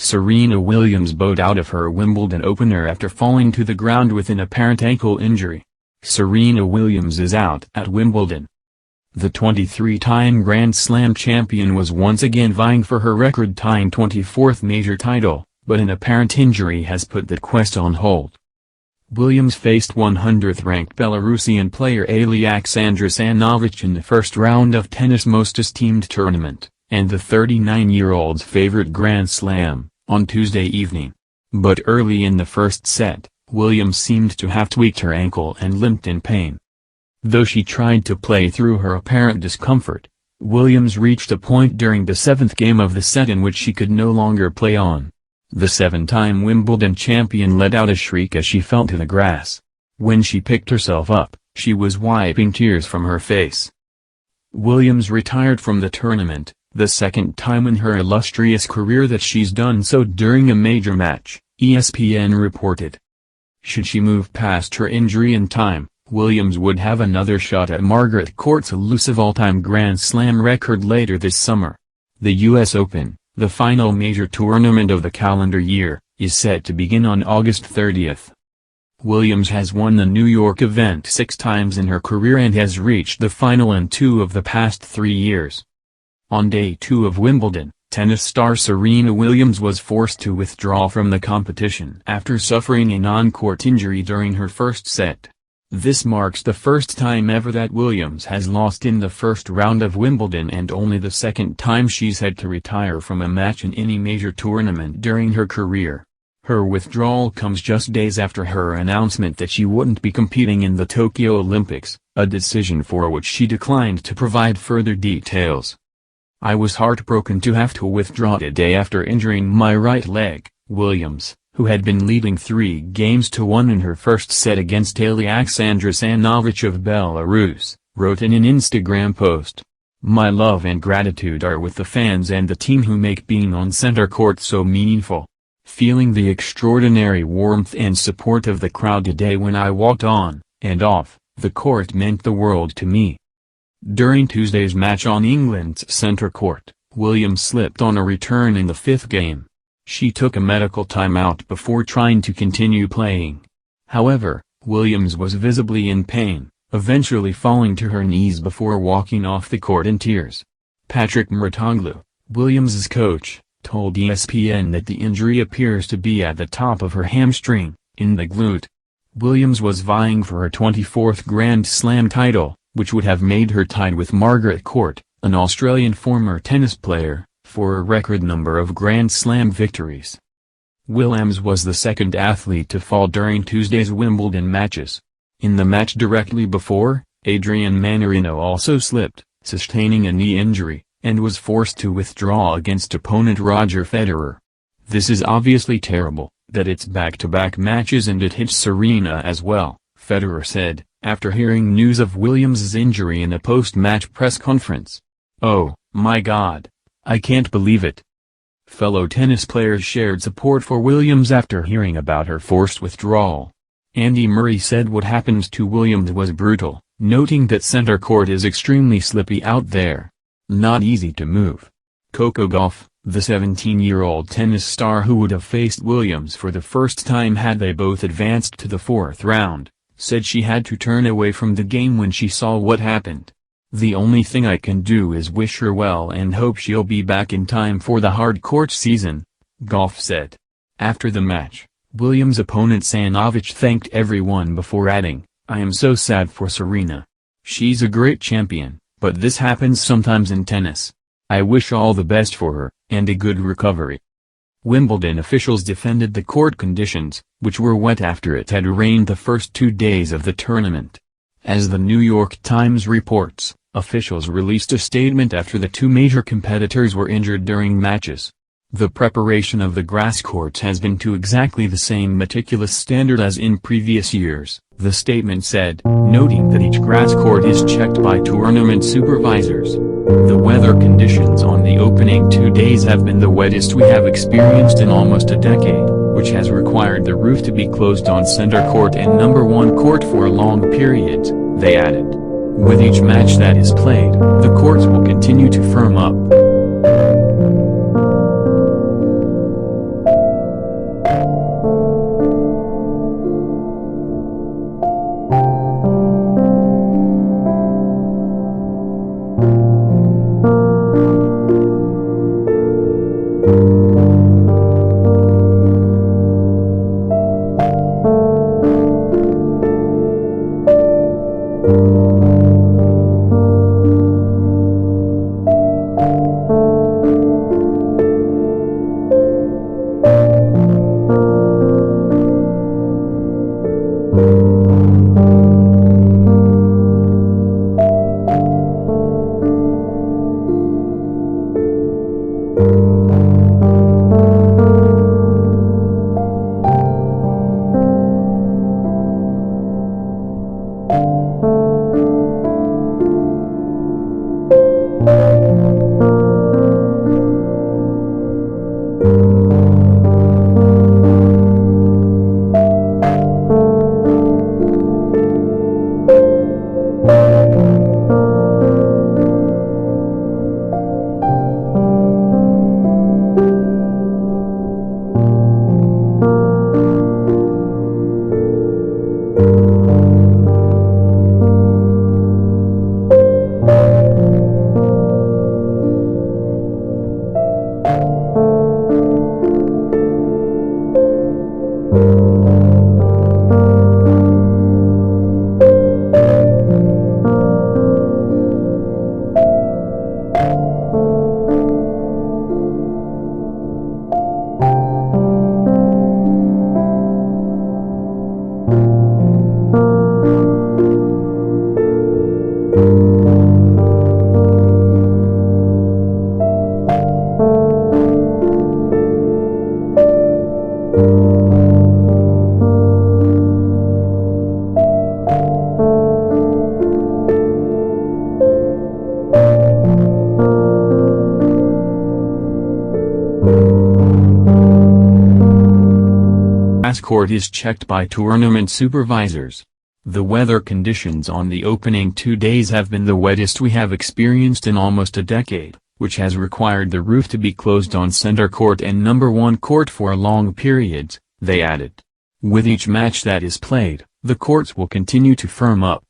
Serena Williams bowed out of her Wimbledon opener after falling to the ground with an apparent ankle injury. Serena Williams is out at Wimbledon. The 23-time Grand Slam champion was once again vying for her record-tying 24th major title, but an apparent injury has put that quest on hold. Williams faced 100th-ranked Belarusian player Alexandra Sananovich in the first round of tennis' most esteemed tournament, and the 39-year-old's favorite Grand Slam, on Tuesday evening. But early in the first set, Williams seemed to have tweaked her ankle and limped in pain. Though she tried to play through her apparent discomfort, Williams reached a point during the seventh game of the set in which she could no longer play on. The seven-time Wimbledon champion let out a shriek as she fell to the grass. When she picked herself up, she was wiping tears from her face. Williams retired from the tournament, the second time in her illustrious career that she's done so during a major match, ESPN reported. Should she move past her injury in time, Williams would have another shot at Margaret Court's elusive all-time Grand Slam record later this summer. The U.S. Open, the final major tournament of the calendar year, is set to begin on August 30th. Williams has won the New York event 6 times in her career and has reached the final in 2 of the past 3 years. On day 2 of Wimbledon, tennis star Serena Williams was forced to withdraw from the competition after suffering a non-court injury during her first set. This marks the first time ever that Williams has lost in the first round of Wimbledon and only the second time she's had to retire from a match in any major tournament during her career. Her withdrawal comes just days after her announcement that she wouldn't be competing in the Tokyo Olympics, a decision for which she declined to provide further details. "I was heartbroken to have to withdraw today after injuring my right leg," Williams, who had been leading 3-1 in her first set against Alexandra Sananovich of Belarus, wrote in an Instagram post. "My love and gratitude are with the fans and the team who make being on center court so meaningful. Feeling the extraordinary warmth and support of the crowd today when I walked on, and off, the court meant the world to me." During Tuesday's match on England's center court, Williams slipped on a return in the 5th game. She took a medical timeout before trying to continue playing. However, Williams was visibly in pain, eventually falling to her knees before walking off the court in tears. Patrick Murtoglu, Williams's coach, told ESPN that the injury appears to be at the top of her hamstring, in the glute. Williams was vying for her 24th Grand Slam title, which would have made her tied with Margaret Court, an Australian former tennis player, for a record number of Grand Slam victories. Williams was the second athlete to fall during Tuesday's Wimbledon matches. In the match directly before, Adrian Mannarino also slipped, sustaining a knee injury, and was forced to withdraw against opponent Roger Federer. "This is obviously terrible, that it's back-to-back matches and it hits Serena as well," Federer said, after hearing news of Williams's injury in a post-match press conference. "Oh, my God. I can't believe it." Fellow tennis players shared support for Williams after hearing about her forced withdrawal. Andy Murray said what happened to Williams was brutal, noting that center court is extremely slippy out there. Not easy to move. Coco Gauff, the 17-year-old tennis star who would have faced Williams for the first time had they both advanced to the 4th round, said she had to turn away from the game when she saw what happened. "The only thing I can do is wish her well and hope she'll be back in time for the hard court season," Gauff said. After the match, Williams' opponent Sananovich thanked everyone before adding, "I am so sad for Serena. She's a great champion, but this happens sometimes in tennis. I wish all the best for her, and a good recovery." Wimbledon officials defended the court conditions, which were wet after it had rained the first 2 days of the tournament. As the New York Times reports, officials released a statement after the 2 major competitors were injured during matches. The preparation of the grass courts has been to exactly the same meticulous standard as in previous years, the statement said, noting that each grass court is checked by tournament supervisors. "The weather conditions on the opening 2 days have been the wettest we have experienced in almost a decade, which has required the roof to be closed on center court and number 1 court for long periods," they added. "With each match that is played, the courts will continue to firm up." grass court is checked by tournament supervisors. The weather conditions on the opening 2 days have been the wettest we have experienced in almost a decade, which has required the roof to be closed on center court and number 1 court for long periods, they added. With each match that is played, the courts will continue to firm up.